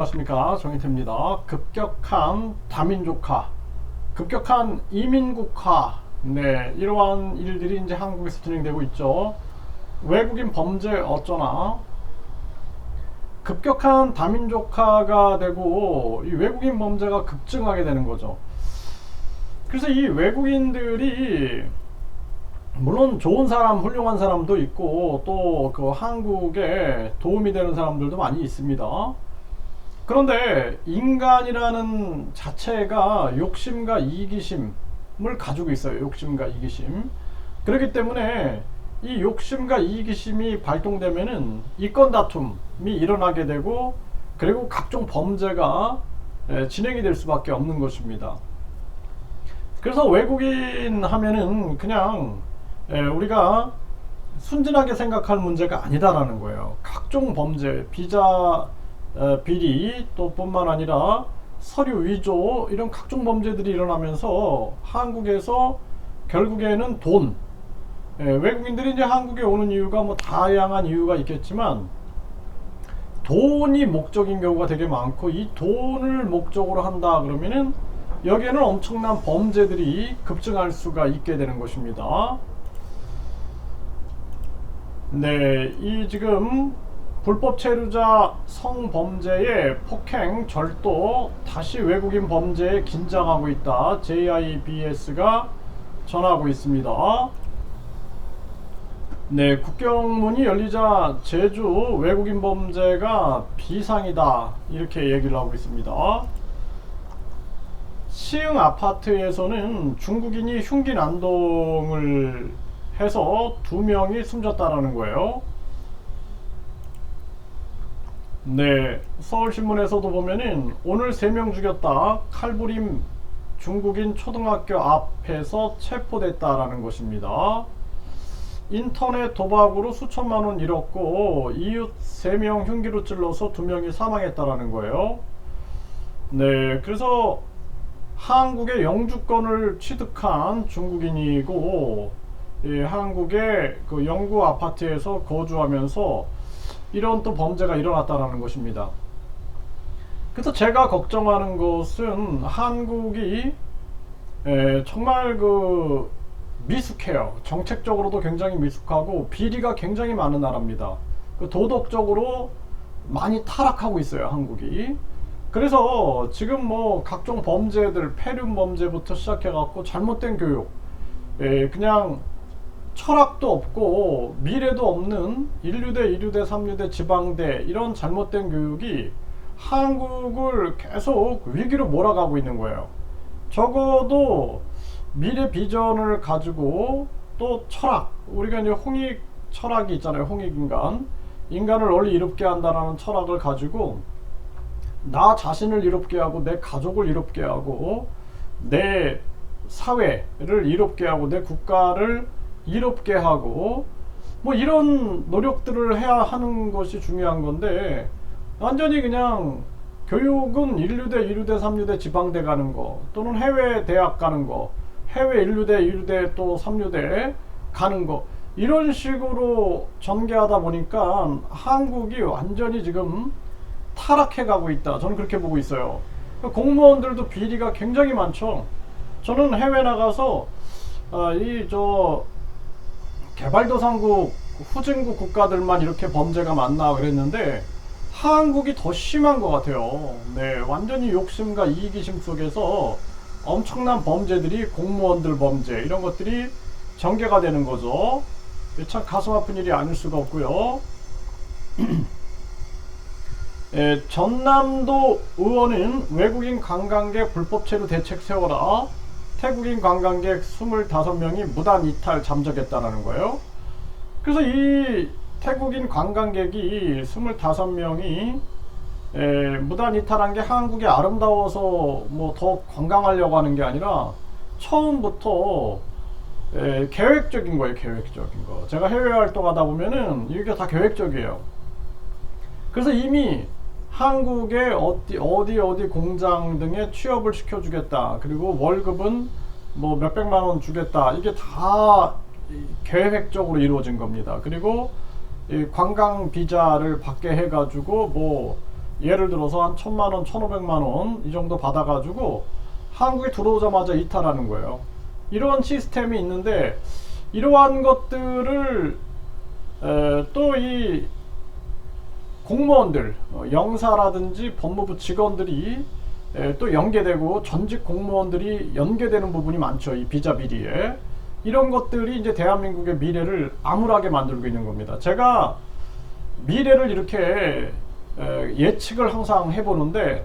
안녕하십니까, 정희태입니다. 급격한 다민족화, 급격한 이민국화, 이러한 일들이 이제 한국에서 진행되고 있죠. 외국인 범죄 어쩌나 급격한 다민족화가 되고 이 외국인 범죄가 급증하게 되는 거죠. 그래서 이 외국인들이 물론 좋은 사람, 훌륭한 사람도 있고 또 그 한국에 도움이 되는 사람들도 많이 있습니다. 그런데 인간이라는 자체가 욕심과 이기심을 가지고 있어요. 욕심과 이기심. 그렇기 때문에 이 욕심과 이기심이 발동되면은 이권 다툼이 일어나게 되고, 그리고 각종 범죄가 진행이 될 수밖에 없는 것입니다. 그래서 외국인 하면은 그냥 우리가 순진하게 생각할 문제가 아니다라는 거예요. 각종 범죄, 비자 비리 또 뿐만 아니라 서류 위조, 이런 각종 범죄들이 일어나면서 한국에서 결국에는 돈, 외국인들이 이제 한국에 오는 이유가 뭐 다양한 이유가 있겠지만 돈이 목적인 경우가 되게 많고, 이 돈을 목적으로 한다 그러면은 여기에는 엄청난 범죄들이 급증할 수가 있게 되는 것입니다. 이 지금 불법 체류자 성범죄의 폭행, 절도, 다시 외국인 범죄에 긴장하고 있다. JIBS가 전하고 있습니다. 국경문이 열리자 제주 외국인 범죄가 비상이다, 이렇게 얘기를 하고 있습니다. 시흥 아파트에서는 중국인이 흉기 난동을 해서 2명이 숨졌다라는 거예요. 서울신문에서도 보면은 오늘 3명 죽였다, 칼부림 중국인 초등학교 앞에서 체포됐다라는 것입니다. 인터넷 도박으로 수천만원 잃었고 이웃 3명 흉기로 찔러서 2명이 사망했다라는 거예요. 그래서 한국의 영주권을 취득한 중국인이고, 한국의 그 영구 아파트에서 거주하면서 이런 또 범죄가 일어났다는 것입니다. 그래서 제가 걱정하는 것은 한국이 정말 그 미숙해요. 정책적으로도 굉장히 미숙하고 비리가 굉장히 많은 나라입니다. 그 도덕적으로 많이 타락하고 있어요, 한국이. 그래서 지금 뭐 각종 범죄들, 폐륜 범죄부터 시작해 갖고 잘못된 교육, 그냥 철학도 없고 미래도 없는 인류대, 이류대, 삼류대, 지방대, 이런 잘못된 교육이 한국을 계속 위기로 몰아가고 있는 거예요. 적어도 미래 비전을 가지고, 또 철학, 우리가 이제 홍익 철학이 있잖아요. 홍익인간, 인간을 원리 이롭게 한다는 철학을 가지고 나 자신을 이롭게 하고 내 가족을 이롭게 하고 내 사회를 이롭게 하고 내 국가를 이롭게 하고, 뭐 이런 노력들을 해야 하는 것이 중요한 건데, 완전히 그냥 교육은 인류대, 이류대, 삼류대, 지방대 가는 거, 또는 해외 대학 가는 거, 해외 인류대, 이류대, 또 삼류대 가는 거, 이런 식으로 전개하다 보니까 한국이 완전히 지금 타락해 가고 있다, 저는 그렇게 보고 있어요. 공무원들도 비리가 굉장히 많죠. 저는 해외 나가서 개발도상국, 후진국 국가들만 이렇게 범죄가 많나 그랬는데 한국이 더 심한 것 같아요. 완전히 욕심과 이기심 속에서 엄청난 범죄들이, 공무원들 범죄, 이런 것들이 전개가 되는 거죠. 참 가슴 아픈 일이 아닐 수가 없고요. 전남도 의원은 외국인 관광객 불법 체류 대책 세워라, 태국인 관광객 25명이 무단 이탈 잠적했다는 거예요. 그래서 이 태국인 관광객이 25명이 무단 이탈한 게 한국이 아름다워서 뭐 더 관광하려고 하는 게 아니라 처음부터 계획적인 거예요. 계획적인 거. 제가 해외 활동하다 보면은 이게 다 계획적이에요. 그래서 이미 한국의 어디 공장 등에 취업을 시켜주겠다, 그리고 월급은 뭐 몇백만 원 주겠다, 이게 다 계획적으로 이루어진 겁니다. 그리고 이 관광 비자를 받게 해가지고 뭐 예를 들어서 한 1,000만원, 1,500만원 이 정도 받아가지고 한국에 들어오자마자 이탈하는 거예요. 이러한 시스템이 있는데, 이러한 것들을 또 이 공무원들, 영사라든지 법무부 직원들이 또 연계되고 전직 공무원들이 연계되는 부분이 많죠. 이 비자 비리에. 이런 것들이 이제 대한민국의 미래를 암울하게 만들고 있는 겁니다. 제가 미래를 이렇게 예측을 항상 해보는데,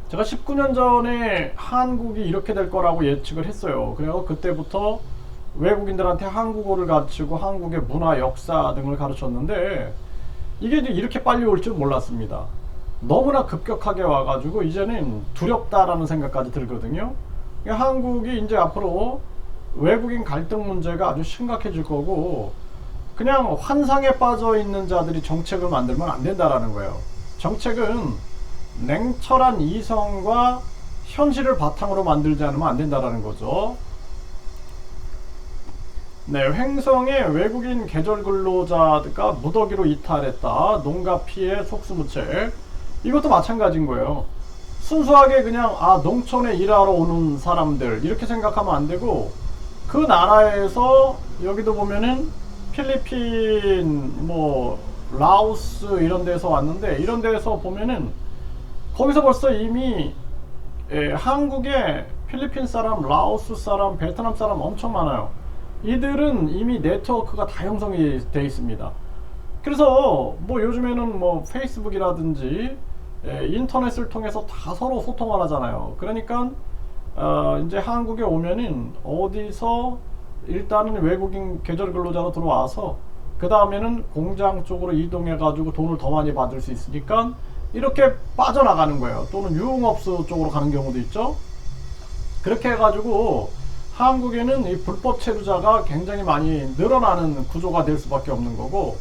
제가 19년 전에 한국이 이렇게 될 거라고 예측을 했어요. 그래서 그때부터 외국인들한테 한국어를 가르치고 한국의 문화, 역사 등을 가르쳤는데, 이게 이렇게 빨리 올 줄 몰랐습니다. 너무나 급격하게 와가지고 이제는 두렵다라는 생각까지 들거든요. 그러니까 한국이 이제 앞으로 외국인 갈등 문제가 아주 심각해질 거고, 그냥 환상에 빠져 있는 자들이 정책을 만들면 안 된다라는 거예요. 정책은 냉철한 이성과 현실을 바탕으로 만들지 않으면 안 된다라는 거죠. 네, 횡성의 외국인 계절 근로자가 무더기로 이탈했다. 농가 피해 속수무책. 이것도 마찬가지인 거예요. 순수하게 그냥 농촌에 일하러 오는 사람들 이렇게 생각하면 안 되고, 그 나라에서 여기도 보면은 필리핀, 뭐 라오스 이런 데서 왔는데, 이런 데서 보면은 거기서 벌써 이미 한국에 필리핀 사람, 라오스 사람, 베트남 사람 엄청 많아요. 이들은 이미 네트워크가 다 형성이 되어 있습니다. 그래서 뭐 요즘에는 뭐 페이스북이라든지 인터넷을 통해서 다 서로 소통을 하잖아요. 그러니까 이제 한국에 오면은 어디서 일단은 외국인 계절 근로자로 들어와서 그 다음에는 공장 쪽으로 이동해 가지고 돈을 더 많이 받을 수 있으니까 이렇게 빠져나가는 거예요. 또는 유흥업소 쪽으로 가는 경우도 있죠. 그렇게 해가지고 한국에는 이 불법 체류자가 굉장히 많이 늘어나는 구조가 될 수밖에 없는 거고,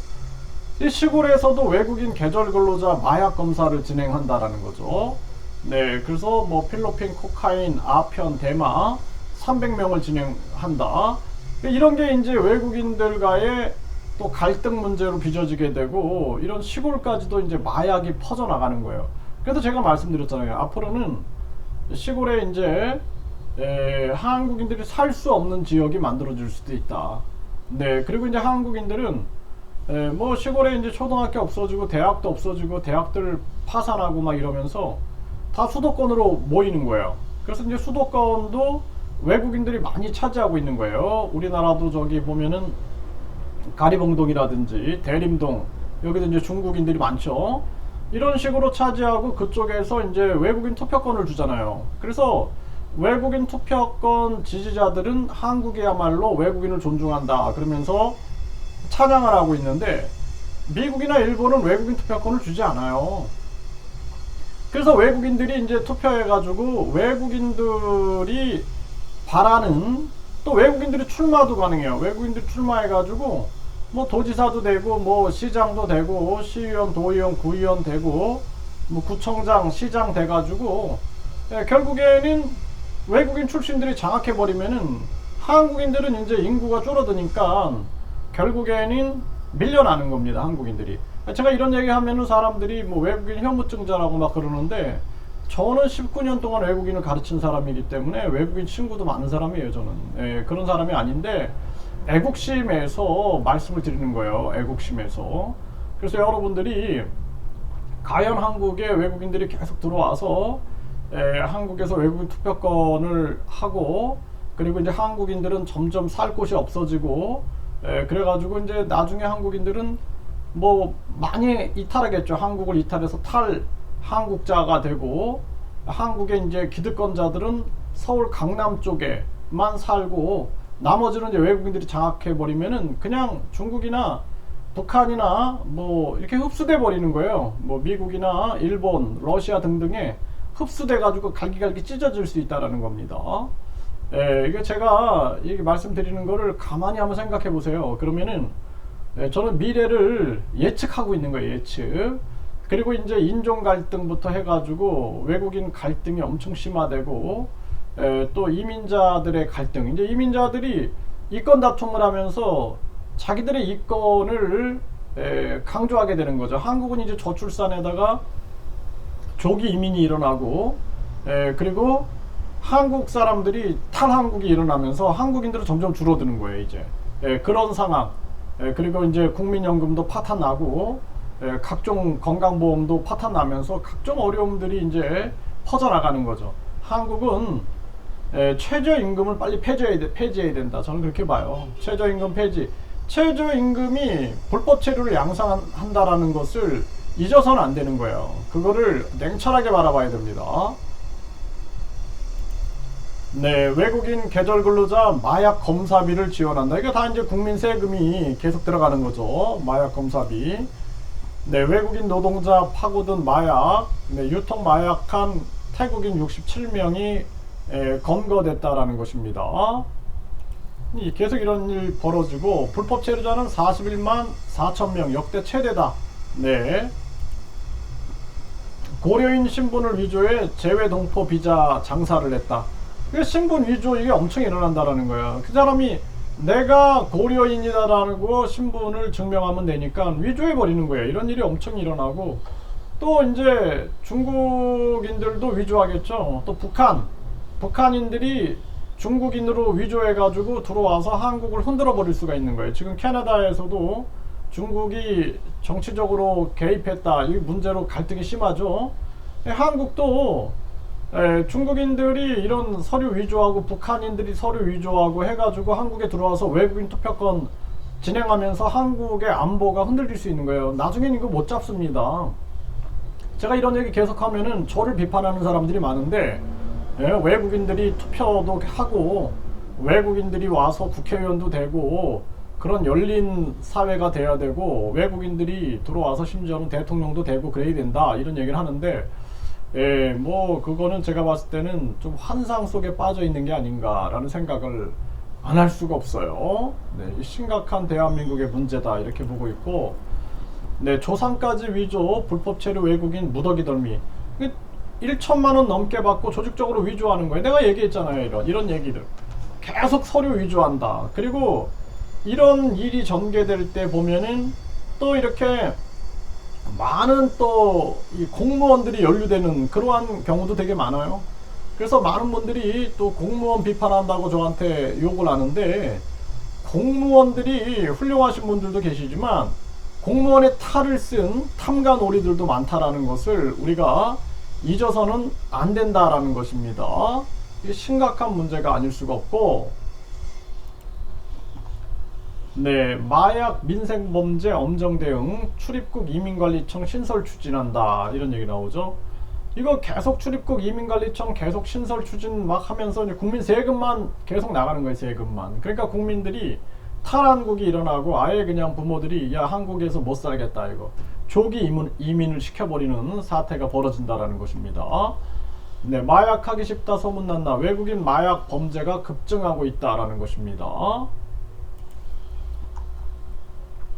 이 시골에서도 외국인 계절 근로자 마약 검사를 진행한다라는 거죠. 네, 그래서 뭐 필리핀, 코카인, 아편, 대마 300명을 진행한다. 이런 게 이제 외국인들과의 또 갈등 문제로 빚어지게 되고, 이런 시골까지도 이제 마약이 퍼져나가는 거예요. 그래서 제가 말씀드렸잖아요. 앞으로는 시골에 이제 한국인들이 살 수 없는 지역이 만들어질 수도 있다. 네, 그리고 이제 한국인들은 뭐 시골에 이제 초등학교 없어지고 대학도 없어지고 대학들 파산하고 막 이러면서 다 수도권으로 모이는 거예요. 그래서 이제 수도권도 외국인들이 많이 차지하고 있는 거예요. 우리나라도 저기 보면은 가리봉동이라든지 대림동, 여기도 이제 중국인들이 많죠. 이런 식으로 차지하고 그쪽에서 이제 외국인 투표권을 주잖아요. 그래서 외국인 투표권 지지자들은 한국이야말로 외국인을 존중한다 그러면서 찬양을 하고 있는데, 미국이나 일본은 외국인 투표권을 주지 않아요. 그래서 외국인들이 이제 투표해가지고 외국인들이 바라는, 또 외국인들이 출마도 가능해요. 외국인들이 출마해가지고 뭐 도지사도 되고 뭐 시장도 되고 시의원, 도의원, 구의원 되고 뭐 구청장, 시장 돼가지고 결국에는 외국인 출신들이 장악해버리면은 한국인들은 이제 인구가 줄어드니까 결국에는 밀려나는 겁니다. 한국인들이. 제가 이런 얘기 하면은 사람들이 뭐 외국인 혐오증자라고 막 그러는데, 저는 19년 동안 외국인을 가르친 사람이기 때문에 외국인 친구도 많은 사람이에요. 저는 그런 사람이 아닌데 애국심에서 말씀을 드리는 거예요. 애국심에서. 그래서 여러분들이 과연 한국에 외국인들이 계속 들어와서 한국에서 외국인 투표권을 하고, 그리고 이제 한국인들은 점점 살 곳이 없어지고, 그래가지고 이제 나중에 한국인들은 뭐 많이 이탈하겠죠. 한국을 이탈해서 한국자가 되고, 한국의 이제 기득권자들은 서울 강남 쪽에만 살고, 나머지는 이제 외국인들이 장악해 버리면은 그냥 중국이나 북한이나 뭐 이렇게 흡수돼 버리는 거예요. 뭐 미국이나 일본, 러시아 등등에 흡수돼 가지고 갈기갈기 찢어질 수 있다라는 겁니다. 이게 제가 이렇게 말씀드리는 거를 가만히 한번 생각해 보세요. 그러면은 저는 미래를 예측하고 있는 거예요. 예측. 그리고 이제 인종 갈등부터 해가지고 외국인 갈등이 엄청 심화되고, 또 이민자들의 갈등, 이제 이민자들이 이권 다툼을 하면서 자기들의 이권을 강조하게 되는 거죠. 한국은 이제 저출산에다가 조기 이민이 일어나고, 그리고 한국 사람들이 탈한국이 일어나면서 한국인들은 점점 줄어드는 거예요, 이제. 그런 상황. 그리고 이제 국민연금도 파탄나고, 각종 건강보험도 파탄나면서 각종 어려움들이 이제 퍼져나가는 거죠. 한국은 최저임금을 빨리 폐지해야 된다. 저는 그렇게 봐요. 최저임금 폐지. 최저임금이 불법 체류를 양산한다라는 것을 잊어서는 안 되는 거예요. 그거를 냉철하게 바라봐야 됩니다. 네, 외국인 계절 근로자 마약 검사비를 지원한다. 이게 다 이제 국민 세금이 계속 들어가는 거죠. 마약 검사비. 네, 외국인 노동자 파고든 마약, 네, 유통 마약한 태국인 67명이 검거됐다라는 것입니다. 계속 이런 일 벌어지고, 불법 체류자는 41만 4천 명, 역대 최대다. 네. 고려인 신분을 위조해 재외동포 비자 장사를 했다. 신분 위조, 이게 엄청 일어난다라는 거야. 그 사람이 내가 고려인이다라고 신분을 증명하면 되니까 위조해 버리는 거예요. 이런 일이 엄청 일어나고, 또 이제 중국인들도 위조하겠죠. 또 북한인들이 중국인으로 위조해 가지고 들어와서 한국을 흔들어 버릴 수가 있는 거예요. 지금 캐나다에서도 중국이 정치적으로 개입했다, 이 문제로 갈등이 심하죠. 한국도 중국인들이 이런 서류 위조하고 북한인들이 서류 위조하고 해가지고 한국에 들어와서 외국인 투표권 진행하면서 한국의 안보가 흔들릴 수 있는 거예요. 나중엔 이거 못 잡습니다. 제가 이런 얘기 계속하면은 저를 비판하는 사람들이 많은데, 외국인들이 투표도 하고 외국인들이 와서 국회의원도 되고 그런 열린 사회가 돼야 되고, 외국인들이 들어와서 심지어는 대통령도 되고 그래야 된다, 이런 얘기를 하는데, 뭐 그거는 제가 봤을 때는 좀 환상 속에 빠져 있는 게 아닌가라는 생각을 안 할 수가 없어요. 네, 심각한 대한민국의 문제다, 이렇게 보고 있고, 네, 조상까지 위조, 불법 체류 외국인 무더기 덜미. 1천만 원 넘게 받고 조직적으로 위조하는 거예요. 내가 얘기했잖아요. 이런 얘기들. 계속 서류 위조한다. 그리고 이런 일이 전개될 때 보면은 또 이렇게 많은 또 이 공무원들이 연루되는 그러한 경우도 되게 많아요. 그래서 많은 분들이 또 공무원 비판한다고 저한테 욕을 하는데, 공무원들이 훌륭하신 분들도 계시지만 공무원의 탈을 쓴 탐관오리들도 많다라는 것을 우리가 잊어서는 안 된다라는 것입니다. 이게 심각한 문제가 아닐 수가 없고, 네, 마약 민생범죄 엄정 대응 출입국 이민관리청 신설 추진한다, 이런 얘기 나오죠. 이거 계속 출입국 이민관리청 계속 신설 추진 막 하면서 이제 국민 세금만 계속 나가는 거예요. 세금만. 그러니까 국민들이 탈한국이 일어나고 아예 그냥 부모들이 야, 한국에서 못 살겠다, 이거 조기 이민을 시켜버리는 사태가 벌어진다라는 것입니다. 네, 마약하기 쉽다 소문났나, 외국인 마약 범죄가 급증하고 있다라는 것입니다.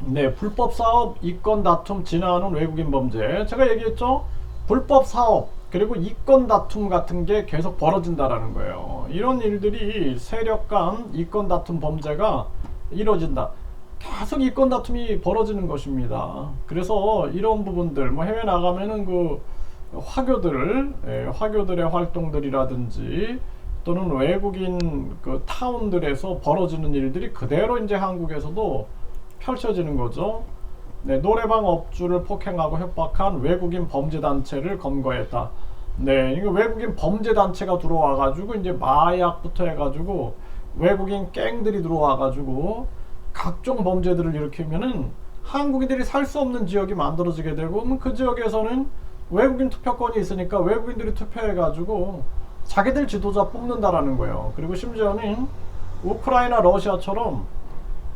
네, 불법 사업, 이권 다툼 진화하는 외국인 범죄. 제가 얘기했죠. 불법 사업 그리고 이권 다툼 같은 게 계속 벌어진다라는 거예요. 이런 일들이 세력 간 이권 다툼 범죄가 이루어진다. 계속 이권 다툼이 벌어지는 것입니다. 그래서 이런 부분들, 뭐 해외 나가면은 그 화교들의 활동들이라든지 또는 외국인 그 타운들에서 벌어지는 일들이 그대로 이제 한국에서도 펼쳐지는 거죠. 네, 노래방 업주를 폭행하고 협박한 외국인 범죄단체를 검거했다. 네, 이거 외국인 범죄단체가 들어와가지고 이제 마약부터 해가지고 외국인 갱들이 들어와가지고 각종 범죄들을 일으키면은 한국인들이 살 수 없는 지역이 만들어지게 되고, 그 지역에서는 외국인 투표권이 있으니까 외국인들이 투표해가지고 자기들 지도자 뽑는다라는 거예요. 그리고 심지어는 우크라이나, 러시아처럼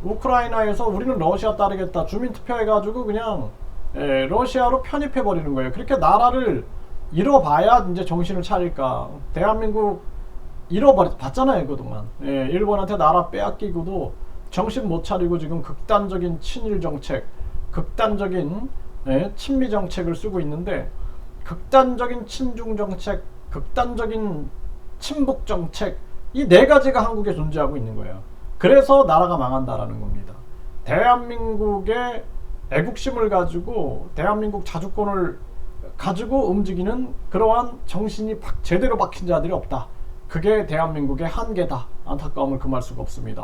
우크라이나에서 우리는 러시아 따르겠다 주민투표해가지고 그냥 러시아로 편입해버리는 거예요. 그렇게 나라를 잃어봐야 이제 정신을 차릴까. 대한민국 잃어봤잖아요 그동안. 일본한테 나라 빼앗기고도 정신 못 차리고 지금 극단적인 친일 정책, 극단적인 친미 정책을 쓰고 있는데, 극단적인 친중 정책, 극단적인 친북 정책, 이 네 가지가 한국에 존재하고 있는 거예요. 그래서 나라가 망한다라는 겁니다. 대한민국의 애국심을 가지고 대한민국 자주권을 가지고 움직이는 그러한 정신이 제대로 박힌 자들이 없다. 그게 대한민국의 한계다. 안타까움을 금할 수가 없습니다.